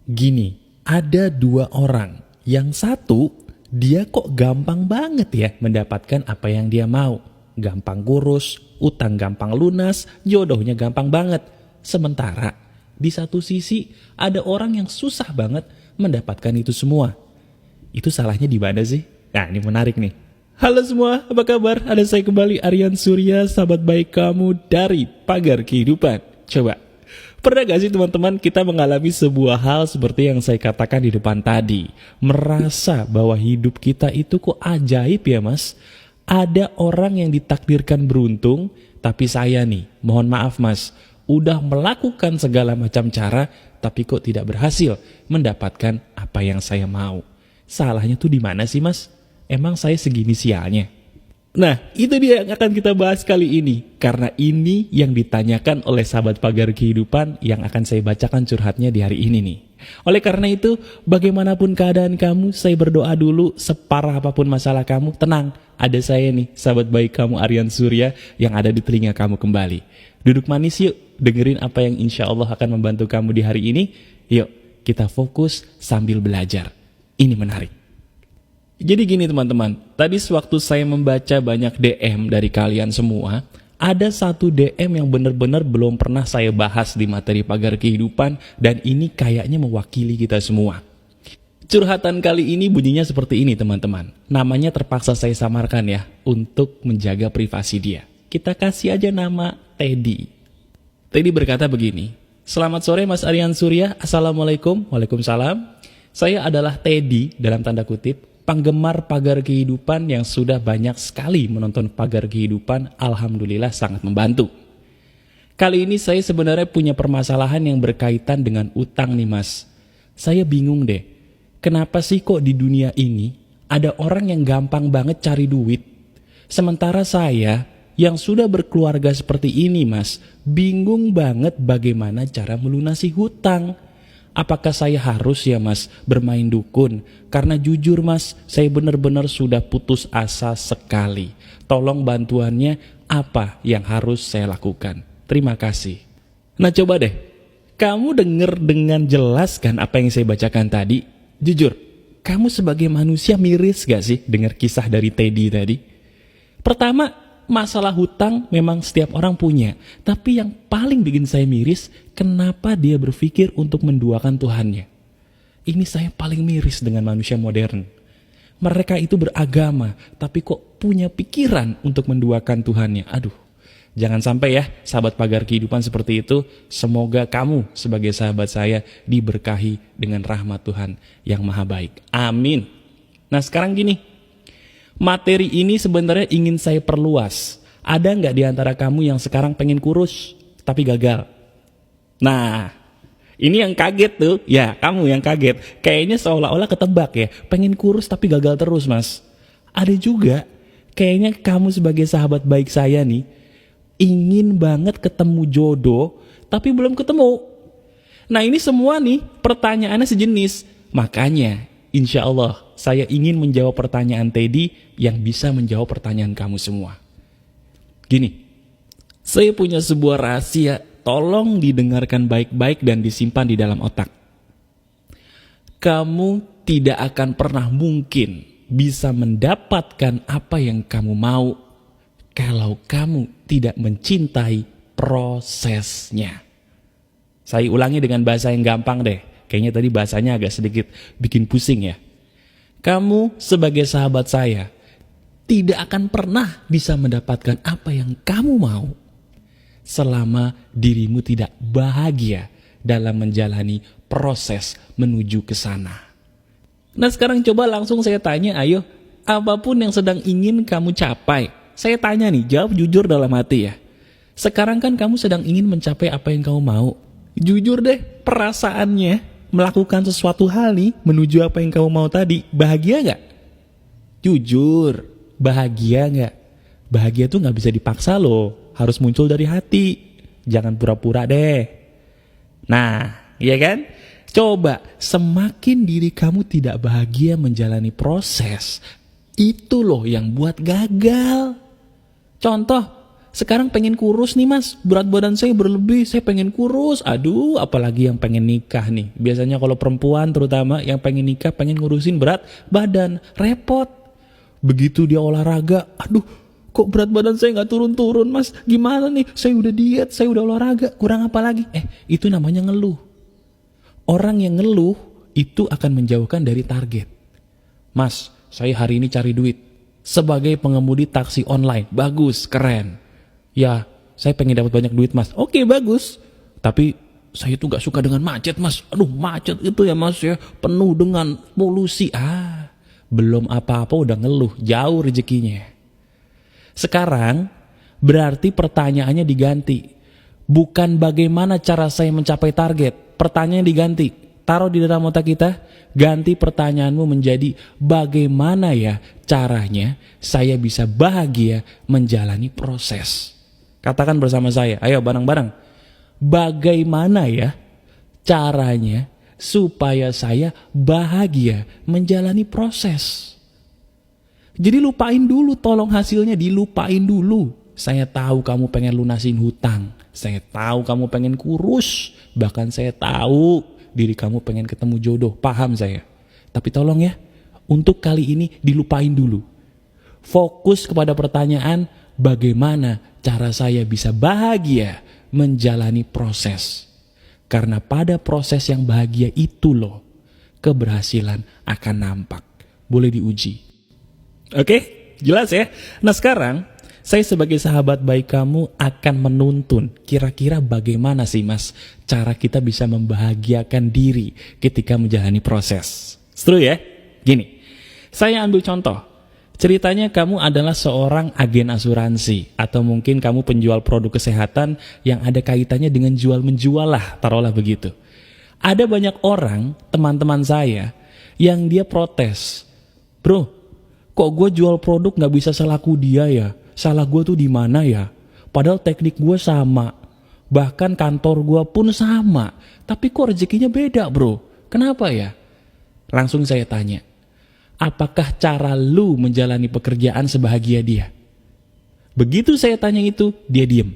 Gini, ada dua orang. Yang satu, dia kok gampang banget ya mendapatkan apa yang dia mau. Gampang kurus, utang gampang lunas, jodohnya gampang banget. Sementara, di satu sisi ada orang yang susah banget mendapatkan itu semua. Itu salahnya di mana sih? Nah, ini menarik nih. Halo semua, apa kabar? Ada saya kembali, Aryan Surya, sahabat baik kamu dari Pagar Kehidupan. Coba, pernah gak sih teman-teman kita mengalami sebuah hal seperti yang saya katakan di depan tadi? Merasa bahwa hidup kita itu kok ajaib ya mas? Ada orang yang ditakdirkan beruntung, tapi saya nih, mohon maaf mas, udah melakukan segala macam cara, tapi kok tidak berhasil mendapatkan apa yang saya mau. Salahnya tuh di mana sih mas? Emang saya segini sialnya? Nah, itu dia yang akan kita bahas kali ini. Karena ini yang ditanyakan oleh sahabat Pagar Kehidupan yang akan saya bacakan curhatnya di hari ini nih. Oleh karena itu, bagaimanapun keadaan kamu, saya berdoa dulu, separah apapun masalah kamu, tenang. Ada saya nih, sahabat baik kamu Aryan Surya yang ada di telinga kamu kembali. Duduk manis yuk, dengerin apa yang insya Allah akan membantu kamu di hari ini. Yuk, kita fokus sambil belajar. Ini menarik. Jadi gini teman-teman, tadi sewaktu saya membaca banyak DM dari kalian semua, ada satu DM yang benar-benar belum pernah saya bahas di materi Pagar Kehidupan, dan ini kayaknya mewakili kita semua. Curhatan kali ini bunyinya seperti ini teman-teman. Namanya terpaksa saya samarkan ya, untuk menjaga privasi dia. Kita kasih aja nama Teddy. Teddy berkata begini, "Selamat sore Mas Aryan Surya, Assalamualaikum." Waalaikumsalam. "Saya adalah Teddy dalam tanda kutip, penggemar Pagar Kehidupan yang sudah banyak sekali menonton Pagar Kehidupan, alhamdulillah sangat membantu. Kali ini saya sebenarnya punya permasalahan yang berkaitan dengan utang nih mas. Saya bingung deh, kenapa sih kok di dunia ini ada orang yang gampang banget cari duit, sementara saya yang sudah berkeluarga seperti ini mas, bingung banget bagaimana cara melunasi hutang. Apakah saya harus ya mas bermain dukun? Karena jujur mas, saya benar-benar sudah putus asa sekali. Tolong bantuannya, apa yang harus saya lakukan? Terima kasih." Nah coba deh, kamu denger dengan jelas kan apa yang saya bacakan tadi? Jujur, kamu sebagai manusia miris gak sih dengar kisah dari Teddy tadi? Pertama, masalah hutang memang setiap orang punya. Tapi yang paling bikin saya miris, kenapa dia berpikir untuk menduakan Tuhannya? Ini saya paling miris dengan manusia modern. Mereka itu beragama, tapi kok punya pikiran untuk menduakan Tuhannya. Aduh, jangan sampai ya sahabat Pagar Kehidupan seperti itu. Semoga kamu sebagai sahabat saya diberkahi dengan rahmat Tuhan yang maha baik. Amin. Nah sekarang gini, materi ini sebenarnya ingin saya perluas. Ada nggak di antara kamu yang sekarang pengen kurus tapi gagal? Nah, ini yang kaget tuh. Ya, kamu yang kaget. Kayaknya seolah-olah ketebak ya. Pengen kurus tapi gagal terus, Mas. Ada juga, kayaknya kamu sebagai sahabat baik saya nih, ingin banget ketemu jodoh tapi belum ketemu. Nah, ini semua nih pertanyaannya sejenis. Makanya, insya Allah saya ingin menjawab pertanyaan Teddy yang bisa menjawab pertanyaan kamu semua. Gini, saya punya sebuah rahasia, tolong didengarkan baik-baik dan disimpan di dalam otak. Kamu tidak akan pernah mungkin bisa mendapatkan apa yang kamu mau kalau kamu tidak mencintai prosesnya. Saya ulangi dengan bahasa yang gampang deh. Kayaknya tadi bahasanya agak sedikit bikin pusing ya. Kamu sebagai sahabat saya tidak akan pernah bisa mendapatkan apa yang kamu mau selama dirimu tidak bahagia dalam menjalani proses menuju ke sana. Nah sekarang coba langsung saya tanya, ayo, apapun yang sedang ingin kamu capai, saya tanya nih, jawab jujur dalam hati ya. Sekarang kan kamu sedang ingin mencapai apa yang kamu mau. Jujur deh, perasaannya melakukan sesuatu hal nih menuju apa yang kamu mau tadi, bahagia gak? Jujur, bahagia gak? Bahagia tuh gak bisa dipaksa loh, harus muncul dari hati. Jangan pura-pura deh. Nah, iya kan? Coba, semakin diri kamu tidak bahagia menjalani proses, itu loh yang buat gagal. Contoh, Sekarang pengen kurus nih mas, berat badan saya berlebih, saya pengen kurus. Aduh, apalagi yang pengen nikah nih. Biasanya kalau perempuan terutama yang pengen nikah, pengen ngurusin berat badan, repot. Begitu dia olahraga, aduh kok berat badan saya nggak turun-turun mas, gimana nih, saya udah diet, saya udah olahraga, kurang apa lagi? Itu namanya ngeluh. Orang yang ngeluh itu akan menjauhkan dari target. Mas, saya hari ini cari duit sebagai pengemudi taksi online, bagus, keren. Ya, saya pengen dapat banyak duit mas. Oke, bagus. Tapi saya tuh gak suka dengan macet mas. Aduh, macet itu ya mas ya, penuh dengan polusi. Belum apa-apa udah ngeluh, jauh rezekinya. Sekarang berarti pertanyaannya diganti. Bukan bagaimana cara saya mencapai target. Pertanyaannya diganti. Taruh di dalam otak kita, ganti pertanyaanmu menjadi bagaimana ya caranya saya bisa bahagia menjalani proses. Katakan bersama saya, ayo bareng-bareng. Bagaimana ya caranya supaya saya bahagia menjalani proses? Jadi lupain dulu, tolong hasilnya dilupain dulu. Saya tahu kamu pengen lunasin hutang. Saya tahu kamu pengen kurus. Bahkan saya tahu diri kamu pengen ketemu jodoh. Paham saya. Tapi tolong ya, untuk kali ini dilupain dulu. Fokus kepada pertanyaan, bagaimana cara saya bisa bahagia menjalani proses. Karena pada proses yang bahagia itu loh, keberhasilan akan nampak. Boleh diuji. Oke, jelas ya? Nah sekarang, saya sebagai sahabat baik kamu akan menuntun kira-kira bagaimana sih mas cara kita bisa membahagiakan diri ketika menjalani proses. Seru ya? Gini, saya ambil contoh. Ceritanya kamu adalah seorang agen asuransi atau mungkin kamu penjual produk kesehatan yang ada kaitannya dengan jual-menjual lah, taruhlah begitu. Ada banyak orang, teman-teman saya, yang dia protes. Bro, kok gue jual produk gak bisa selaku dia ya? Salah gue tuh di mana ya? Padahal teknik gue sama. Bahkan kantor gue pun sama. Tapi kok rezekinya beda bro? Kenapa ya? Langsung saya tanya. Apakah cara lu menjalani pekerjaan sebahagia dia? Begitu saya tanya itu, dia diem.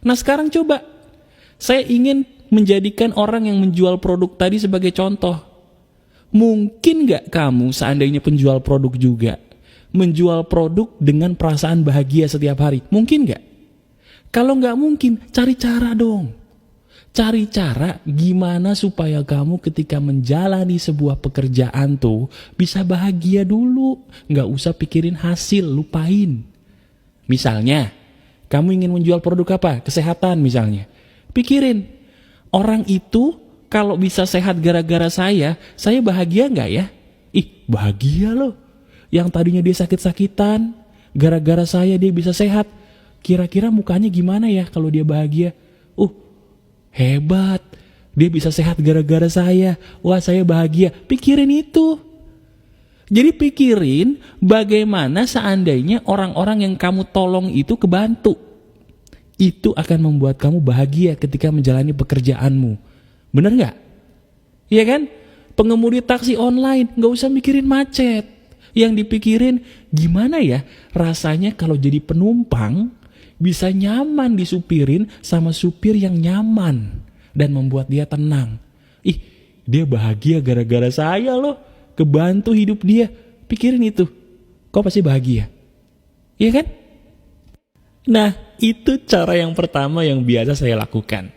Nah sekarang coba. Saya ingin menjadikan orang yang menjual produk tadi sebagai contoh. Mungkin gak kamu seandainya penjual produk juga menjual produk dengan perasaan bahagia setiap hari? Mungkin gak? Kalau gak mungkin, cari cara dong. Cari cara gimana supaya kamu ketika menjalani sebuah pekerjaan tuh bisa bahagia dulu. Gak usah pikirin hasil, lupain. Misalnya, kamu ingin menjual produk apa? Kesehatan misalnya. Pikirin, orang itu kalau bisa sehat gara-gara saya bahagia gak ya? Bahagia loh. Yang tadinya dia sakit-sakitan, gara-gara saya dia bisa sehat. Kira-kira mukanya gimana ya kalau dia bahagia? Hebat, dia bisa sehat gara-gara saya. Wah, saya bahagia. Pikirin itu. Jadi pikirin bagaimana seandainya orang-orang yang kamu tolong itu kebantu. Itu akan membuat kamu bahagia ketika menjalani pekerjaanmu. Bener gak? Iya kan? Pengemudi taksi online, gak usah mikirin macet. Yang dipikirin, gimana ya rasanya kalau jadi penumpang bisa nyaman disupirin sama supir yang nyaman dan membuat dia tenang. Dia bahagia gara-gara saya loh, kebantu hidup dia. Pikirin itu, kau pasti bahagia. Iya kan? Nah, itu cara yang pertama yang biasa saya lakukan.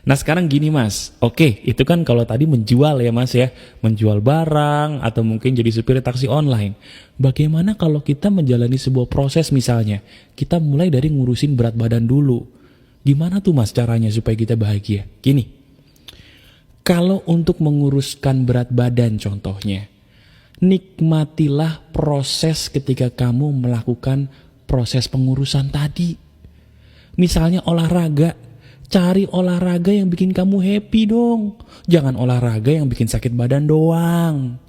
Nah sekarang gini mas, oke itu kan kalau tadi menjual ya mas ya, menjual barang atau mungkin jadi supir taksi online. Bagaimana kalau kita menjalani sebuah proses misalnya, kita mulai dari ngurusin berat badan dulu. Gimana tuh mas caranya supaya kita bahagia? Gini, kalau untuk menguruskan berat badan contohnya, nikmatilah proses ketika kamu melakukan proses pengurusan tadi. Misalnya olahraga, cari olahraga yang bikin kamu happy dong. Jangan olahraga yang bikin sakit badan doang.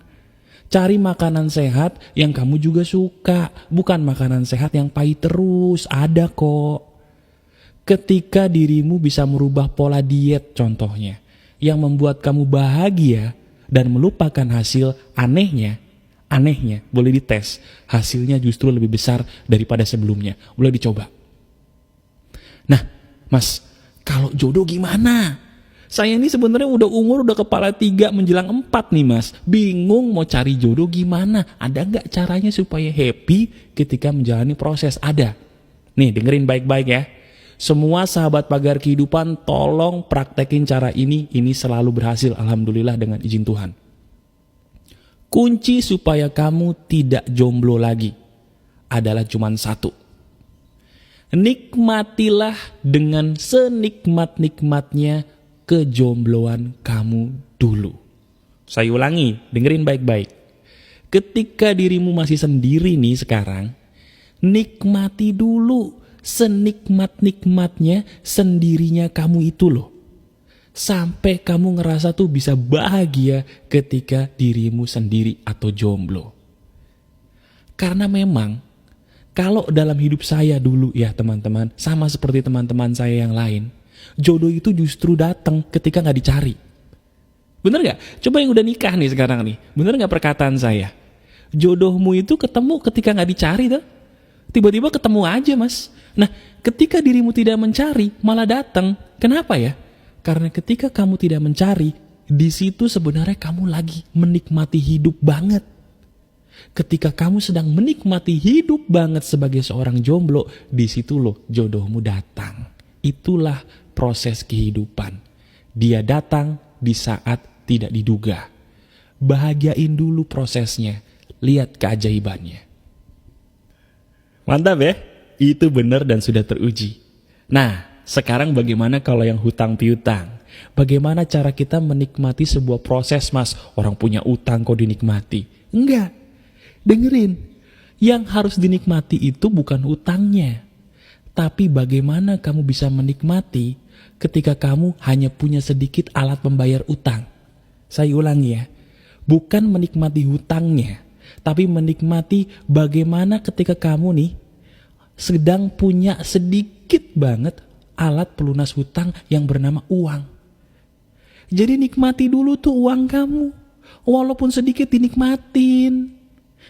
Cari makanan sehat yang kamu juga suka. Bukan makanan sehat yang pahit terus. Ada kok. Ketika dirimu bisa merubah pola diet contohnya, yang membuat kamu bahagia dan melupakan hasil, anehnya, boleh dites. Hasilnya justru lebih besar daripada sebelumnya. Boleh dicoba. Nah, Mas, kalau jodoh gimana? Saya ini sebenarnya udah kepala 3 menjelang 4 nih Mas. Bingung mau cari jodoh gimana? Ada nggak caranya supaya happy ketika menjalani proses? Ada. Nih dengerin baik-baik ya. Semua sahabat pagar kehidupan tolong praktekin cara ini. Ini selalu berhasil, alhamdulillah dengan izin Tuhan. Kunci supaya kamu tidak jomblo lagi adalah cuma satu. Nikmatilah dengan senikmat-nikmatnya kejombloan kamu dulu. Saya ulangi, dengerin baik-baik. Ketika dirimu masih sendiri nih sekarang, nikmati dulu senikmat-nikmatnya sendirinya kamu itu loh. Sampai kamu ngerasa tuh bisa bahagia ketika dirimu sendiri atau jomblo. Karena memang kalau dalam hidup saya dulu ya teman-teman, sama seperti teman-teman saya yang lain, jodoh itu justru datang ketika gak dicari. Bener gak? Coba yang udah nikah nih sekarang nih, bener gak perkataan saya? Jodohmu itu ketemu ketika gak dicari tuh. Tiba-tiba ketemu aja Mas. Nah ketika dirimu tidak mencari malah datang. Kenapa ya? Karena ketika kamu tidak mencari, di situ sebenarnya kamu lagi menikmati hidup banget. Ketika kamu sedang menikmati hidup banget sebagai seorang jomblo, di situ loh jodohmu datang. Itulah proses kehidupan. Dia datang di saat tidak diduga. Bahagiain dulu prosesnya. Lihat keajaibannya. Mantap ya? Itu benar dan sudah teruji. Nah, sekarang bagaimana kalau yang hutang piutang? Bagaimana cara kita menikmati sebuah proses Mas? Orang punya utang kok dinikmati? Enggak. Dengerin. Yang harus dinikmati itu bukan utangnya. Tapi bagaimana kamu bisa menikmati ketika kamu hanya punya sedikit alat membayar utang. Saya ulangi ya. Bukan menikmati hutangnya. Tapi menikmati bagaimana ketika kamu nih sedang punya sedikit banget alat pelunas hutang yang bernama uang. Jadi nikmati dulu tuh uang kamu. Walaupun sedikit dinikmatin.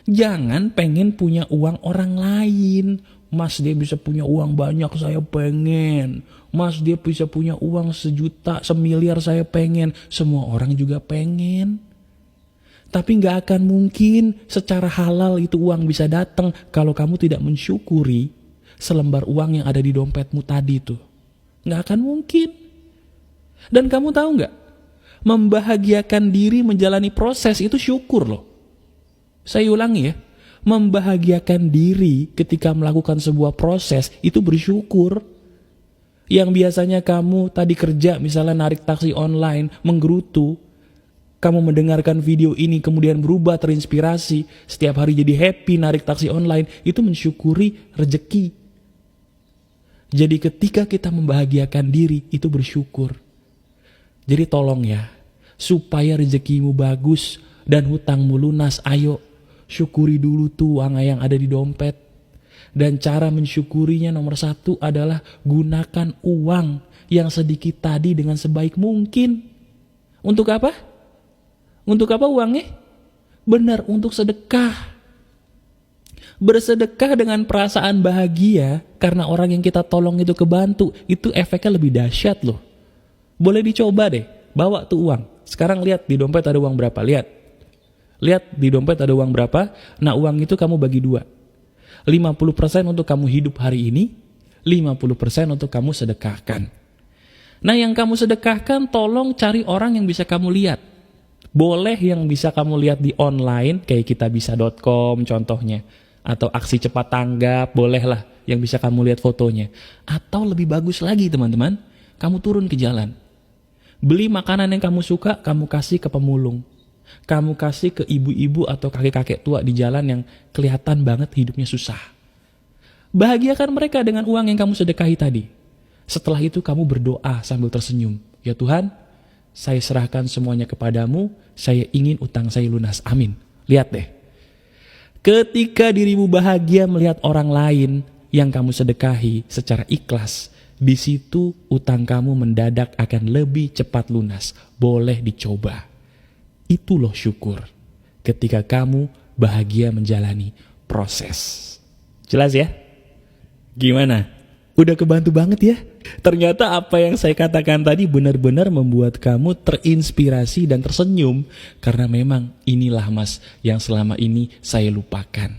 Jangan pengen punya uang orang lain. Mas dia bisa punya uang banyak, saya pengen. Mas dia bisa punya uang 1 juta, 1 miliar, saya pengen. Semua orang juga pengen. Tapi gak akan mungkin secara halal itu uang bisa datang kalau kamu tidak mensyukuri selembar uang yang ada di dompetmu tadi tuh. Gak akan mungkin. Dan kamu tahu gak? Membahagiakan diri menjalani proses itu syukur loh. Saya ulangi ya. Membahagiakan diri ketika melakukan sebuah proses itu bersyukur. Yang biasanya kamu tadi kerja misalnya narik taksi online, menggerutu. Kamu mendengarkan video ini kemudian berubah terinspirasi. Setiap hari jadi happy narik taksi online. Itu mensyukuri rezeki. Jadi ketika kita membahagiakan diri itu bersyukur. Jadi tolong ya. Supaya rezekimu bagus dan hutangmu lunas, ayo syukuri dulu tuh uang yang ada di dompet. Dan cara mensyukurinya nomor 1 adalah gunakan uang yang sedikit tadi dengan sebaik mungkin. Untuk apa? Untuk apa uangnya? Benar, untuk sedekah. Bersedekah dengan perasaan bahagia karena orang yang kita tolong itu kebantu, itu efeknya lebih dahsyat loh. Boleh dicoba deh, bawa tuh uang. Sekarang lihat di dompet ada uang berapa, lihat. Lihat di dompet ada uang berapa, nah uang itu kamu bagi 2. 50% untuk kamu hidup hari ini, 50% untuk kamu sedekahkan. Nah yang kamu sedekahkan tolong cari orang yang bisa kamu lihat. Boleh yang bisa kamu lihat di online, kayak kitabisa.com contohnya. Atau aksi cepat tanggap, bolehlah yang bisa kamu lihat fotonya. Atau lebih bagus lagi teman-teman, kamu turun ke jalan. Beli makanan yang kamu suka, kamu kasih ke pemulung. Kamu kasih ke ibu-ibu atau kakek-kakek tua di jalan yang kelihatan banget hidupnya susah. Bahagiakan mereka dengan uang yang kamu sedekahi tadi. Setelah itu kamu berdoa sambil tersenyum. Ya Tuhan, saya serahkan semuanya kepadamu, saya ingin utang saya lunas. Amin. Lihat deh. Ketika dirimu bahagia melihat orang lain yang kamu sedekahi secara ikhlas, di situ utang kamu mendadak akan lebih cepat lunas. Boleh dicoba. Itu loh syukur. Ketika kamu bahagia menjalani proses. Jelas ya? Gimana? Udah kebantu banget ya. Ternyata apa yang saya katakan tadi benar-benar membuat kamu terinspirasi dan tersenyum. Karena memang inilah Mas yang selama ini saya lupakan.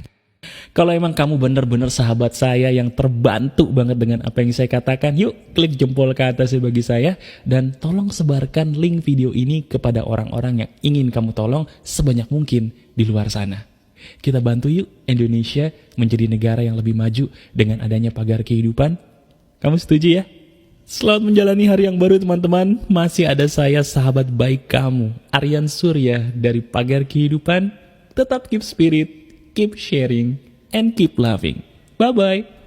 Kalau emang kamu benar-benar sahabat saya yang terbantu banget dengan apa yang saya katakan, yuk klik jempol ke atas bagi saya. Dan tolong sebarkan link video ini kepada orang-orang yang ingin kamu tolong sebanyak mungkin di luar sana. Kita bantu yuk Indonesia menjadi negara yang lebih maju dengan adanya pagar kehidupan. Kamu setuju ya? Selamat menjalani hari yang baru teman-teman. Masih ada saya sahabat baik kamu, Aryan Surya dari Pagar Kehidupan. Tetap keep spirit, keep sharing, and keep loving. Bye-bye.